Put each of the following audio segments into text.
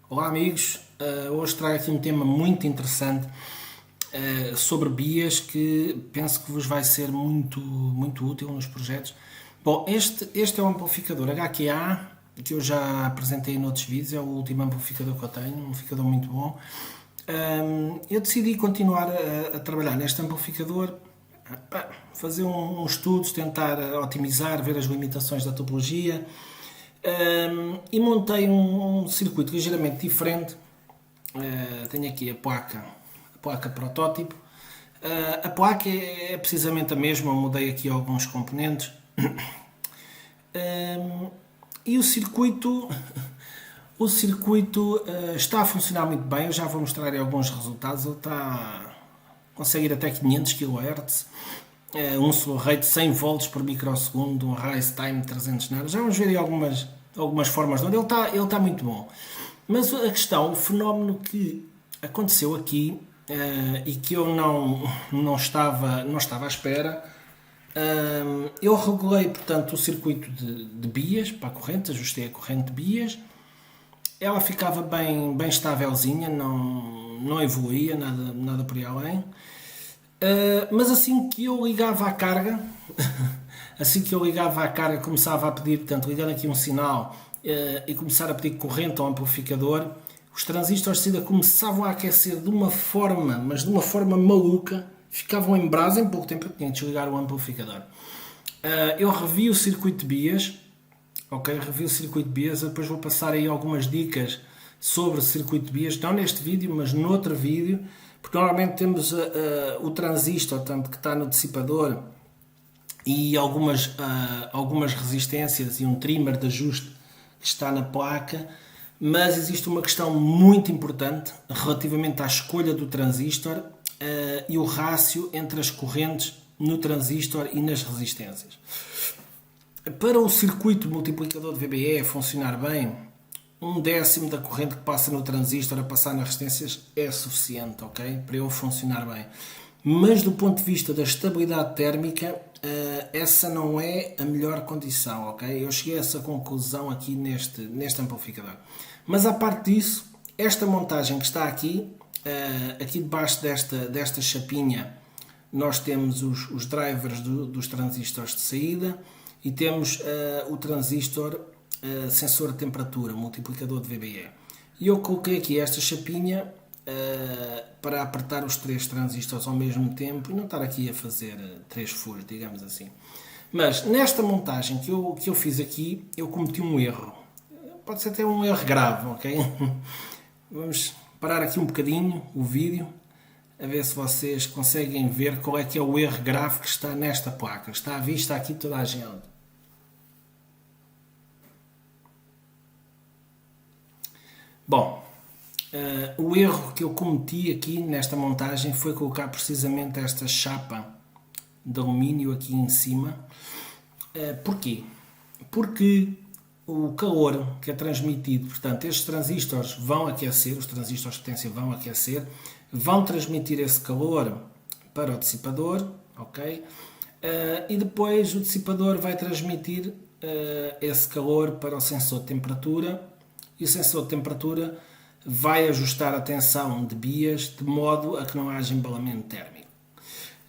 Olá amigos, hoje trago aqui um tema muito interessante sobre BIAs que penso que vos vai ser muito útil nos projetos. Bom, este é um amplificador HQA que eu já apresentei noutros vídeos, é o último amplificador que eu tenho, um amplificador muito bom. Eu decidi continuar a trabalhar neste amplificador, fazer uns estudos, tentar otimizar, ver as limitações da topologia. E montei um circuito ligeiramente diferente. Tenho aqui a placa protótipo. A placa é precisamente a mesma, mudei aqui alguns componentes. E o circuito está a funcionar muito bem. Eu já vou mostrar aí alguns resultados. Ele consegue ir até 500 kHz, um slow rate 100 volts por microsegundo, um rise time 300 nanosegundos. Já vamos ver aí algumas formas de onde ele está muito bom. Mas a questão, o fenómeno que aconteceu aqui e que eu não estava à espera, eu regulei, portanto, o circuito de BIAs para a corrente, ajustei a corrente de BIAs, ela ficava bem estávelzinha, não evoluía nada por aí além. Mas assim que eu ligava à carga, começava a pedir, portanto, ligando aqui um sinal e começar a pedir corrente ao amplificador, os transistores de saída começavam a aquecer de uma forma, mas de uma forma maluca, ficavam em brasa em pouco tempo. Eu tinha de desligar o amplificador. Eu revi o circuito de BIAs, depois vou passar aí algumas dicas sobre o circuito de BIAs, não neste vídeo, mas noutro vídeo, porque normalmente temos o transistor, tanto que está no dissipador, e algumas resistências e um trimmer de ajuste que está na placa, mas existe uma questão muito importante relativamente à escolha do transistor e o rácio entre as correntes no transistor e nas resistências. Para o circuito multiplicador de VBE funcionar bem, 1/10 da corrente que passa no transistor a passar nas resistências é suficiente, ok? Para ele funcionar bem. Mas do ponto de vista da estabilidade térmica, essa não é a melhor condição, ok? Eu cheguei a essa conclusão aqui neste amplificador. Mas à parte disso, esta montagem que está aqui debaixo desta chapinha, nós temos os drivers dos transistores de saída e temos o transistor sensor de temperatura, multiplicador de VBE. E eu coloquei aqui esta chapinha para apertar os 3 transistores ao mesmo tempo e não estar aqui a fazer 3 furos, digamos assim. Mas nesta montagem que eu fiz aqui, eu cometi um erro. Pode ser até um erro grave, ok? Vamos parar aqui um bocadinho o vídeo, a ver se vocês conseguem ver qual é que é o erro grave que está nesta placa. Está à vista aqui toda a gente. Bom, o erro que eu cometi aqui nesta montagem foi colocar precisamente esta chapa de alumínio aqui em cima. Porquê? Porque o calor que é transmitido, portanto, estes transistores vão aquecer, os transistores de potência vão aquecer, vão transmitir esse calor para o dissipador, ok? E depois o dissipador vai transmitir esse calor para o sensor de temperatura e o sensor de temperatura vai ajustar a tensão de BIAs de modo a que não haja embalamento térmico.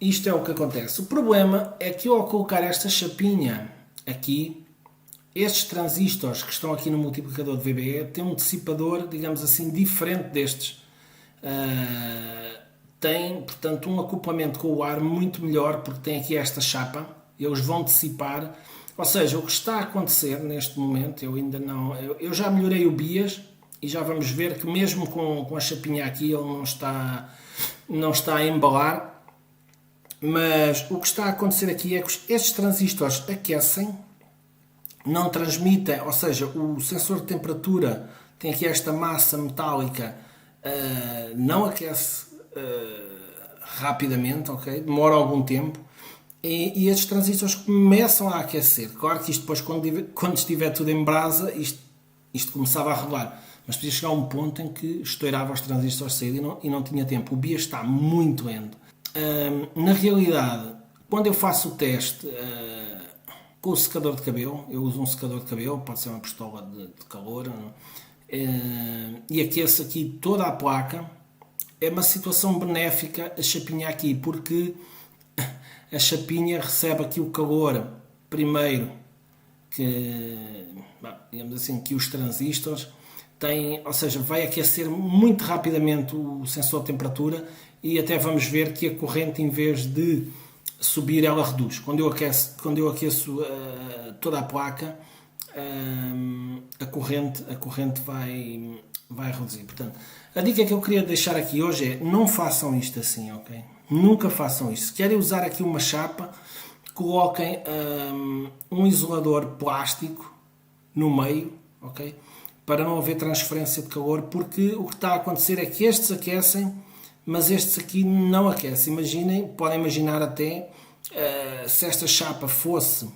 Isto é o que acontece. O problema é que eu, ao colocar esta chapinha aqui, estes transistores que estão aqui no multiplicador de VBE têm um dissipador, digamos assim, diferente destes. Tem, portanto, um acoplamento com o ar muito melhor, porque tem aqui esta chapa, eles vão dissipar. Ou seja, o que está a acontecer neste momento, eu já melhorei o BIAs e já vamos ver que mesmo com a chapinha aqui ele não está a embalar, mas o que está a acontecer aqui é que estes transistores aquecem, não transmitem, ou seja, o sensor de temperatura tem aqui esta massa metálica, não aquece rapidamente, ok? Demora algum tempo. E estes transistores começam a aquecer. Claro que isto depois, quando estiver tudo em brasa, isto começava a regular. Mas podia chegar a um ponto em que estourava os transistores de saída e não tinha tempo. O BIAS está muito lento. Na realidade, quando eu faço o teste com o secador de cabelo, eu uso um secador de cabelo, pode ser uma pistola de calor, e aquece aqui toda a placa. É uma situação benéfica a chapinha aqui, porque a chapinha recebe aqui o calor primeiro que, digamos assim, que os transistores têm, ou seja, vai aquecer muito rapidamente o sensor de temperatura e até vamos ver que a corrente, em vez de subir, ela reduz. Quando eu aqueço toda a placa, a corrente vai reduzir. Portanto, a dica que eu queria deixar aqui hoje é: não façam isto assim, ok? Nunca façam isto. Se querem usar aqui uma chapa, coloquem um isolador plástico no meio, ok? Para não haver transferência de calor, porque o que está a acontecer é que estes aquecem, mas estes aqui não aquecem. Podem imaginar até se esta chapa fosse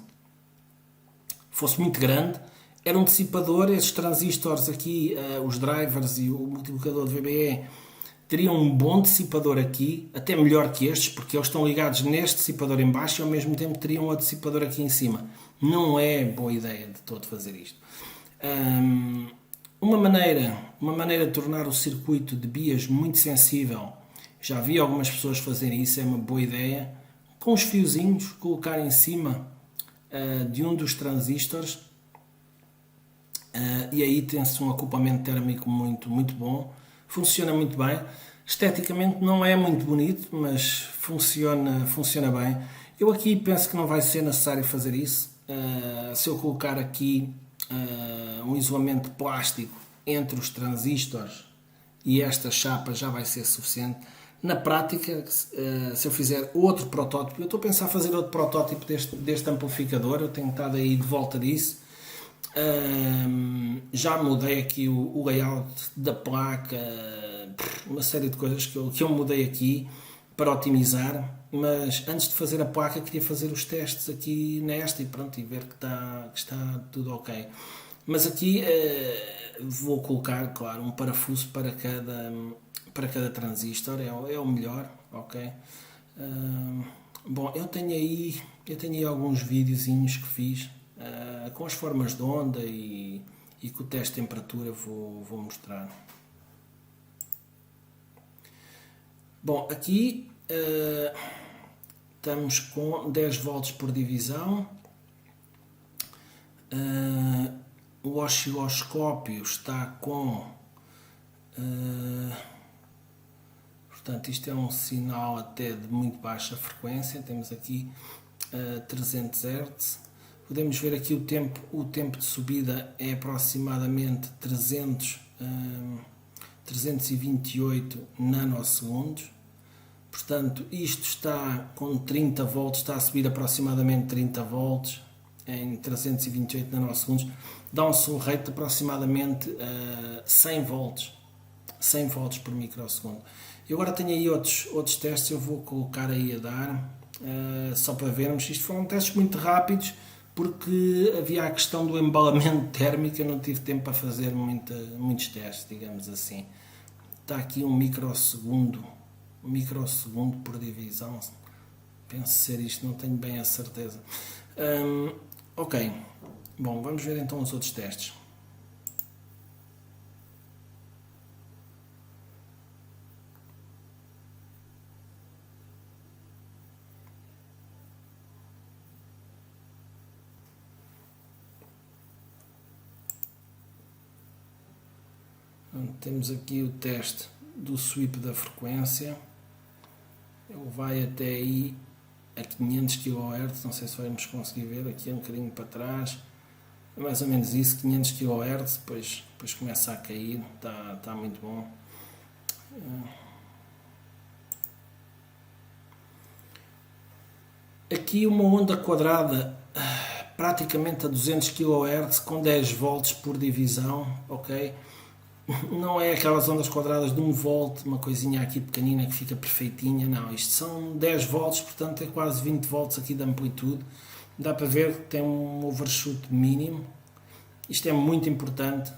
muito grande, era um dissipador, esses transistores aqui, os drivers e o multiplicador de VBE, teriam um bom dissipador aqui, até melhor que estes, porque eles estão ligados neste dissipador em baixo e ao mesmo tempo teriam outro dissipador aqui em cima. Não é boa ideia de todo fazer isto. Uma maneira de tornar o circuito de BIAS muito sensível, já vi algumas pessoas fazerem isso, é uma boa ideia, com os fiozinhos, colocar em cima de um dos transistores, e aí tem-se um acoplamento térmico muito, muito bom, funciona muito bem. Esteticamente não é muito bonito, mas funciona bem. Eu aqui penso que não vai ser necessário fazer isso. Se eu colocar aqui um isolamento plástico entre os transistores e esta chapa, já vai ser suficiente. Na prática, se eu fizer outro protótipo, eu estou a pensar fazer outro protótipo deste amplificador, eu tenho estado aí de volta disso. Já mudei aqui o layout da placa, uma série de coisas que eu mudei aqui para otimizar, mas antes de fazer a placa queria fazer os testes aqui nesta e pronto, e ver que está tudo ok. Mas aqui vou colocar, claro, um parafuso para cada transistor, é o melhor, ok? Bom, eu tenho aí alguns videozinhos que fiz com as formas de onda e com o teste de temperatura, vou mostrar. Bom, aqui estamos com 10 volts por divisão. O osciloscópio está com... portanto, isto é um sinal até de muito baixa frequência. Temos aqui 300 Hz. Podemos ver aqui o tempo de subida é aproximadamente 328 nanosegundos. Portanto, isto está com 30 volts, está a subir aproximadamente 30 volts em 328 nanosegundos. Dá-se um rate de aproximadamente 100 volts por microsegundo. E agora tenho aí outros testes, eu vou colocar aí a dar, só para vermos. Isto foram testes muito rápidos, porque havia a questão do embalamento térmico, eu não tive tempo para fazer muitos testes, digamos assim. Está aqui um microsegundo por divisão, penso ser isto, não tenho bem a certeza. Ok, bom, vamos ver então os outros testes. Temos aqui o teste do sweep da frequência. Ele vai até aí a 500 kHz, não sei se vamos conseguir ver, aqui um bocadinho para trás, é mais ou menos isso, 500 kHz, depois começa a cair, está muito bom. Aqui uma onda quadrada praticamente a 200 kHz com 10 volts por divisão, ok? Não é aquelas ondas quadradas de 1 volt, uma coisinha aqui pequenina que fica perfeitinha, não, isto são 10 volts, portanto é quase 20 volts aqui de amplitude. Dá para ver que tem um overshoot mínimo, isto é muito importante,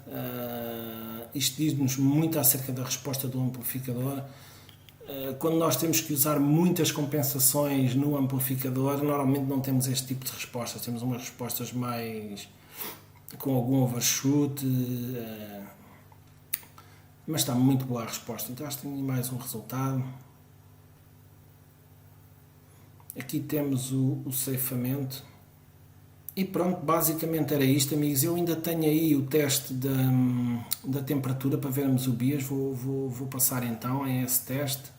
isto diz-nos muito acerca da resposta do amplificador. Quando nós temos que usar muitas compensações no amplificador, normalmente não temos este tipo de respostas, temos umas respostas mais com algum overshoot, mas está muito boa a resposta. Então acho que tenho mais um resultado. Aqui temos o ceifamento. E pronto, basicamente era isto, amigos. Eu ainda tenho aí o teste da temperatura para vermos o BIAS. Vou passar então a esse teste.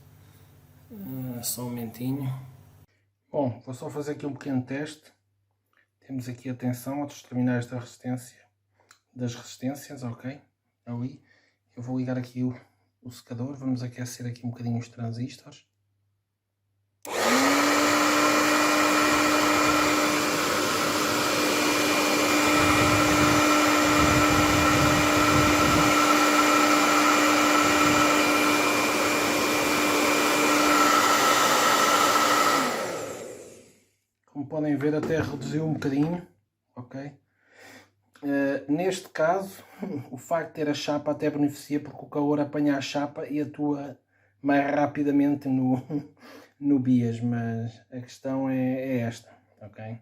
Só um momentinho. Bom, vou só fazer aqui um pequeno teste. Temos aqui a tensão aos terminais das resistências, ok? Ali. Eu vou ligar aqui o secador. Vamos aquecer aqui um bocadinho os transistores. Como podem ver, até reduziu um bocadinho, ok? Neste caso, o facto de ter a chapa até beneficia, porque o calor apanha a chapa e atua mais rapidamente no BIAS, mas a questão é esta, ok?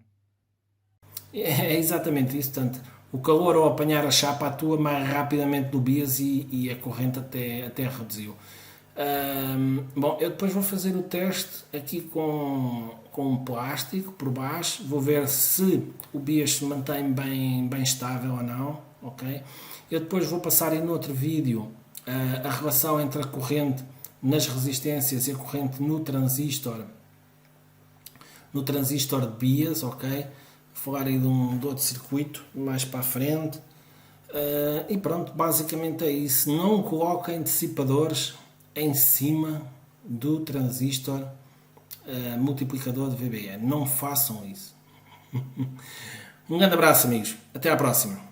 É exatamente isso, portanto, o calor ao apanhar a chapa atua mais rapidamente no BIAS e a corrente até reduziu. Bom, eu depois vou fazer o teste aqui com um plástico por baixo, vou ver se o BIAS se mantém bem estável ou não, ok? Eu depois vou passar em outro vídeo a relação entre a corrente nas resistências e a corrente no transistor de BIAS, ok? Vou falar aí de outro circuito mais para a frente. E pronto, basicamente é isso. Não coloquem dissipadores em cima do transistor multiplicador de VBE. Não façam isso. Um grande abraço, amigos. Até à próxima.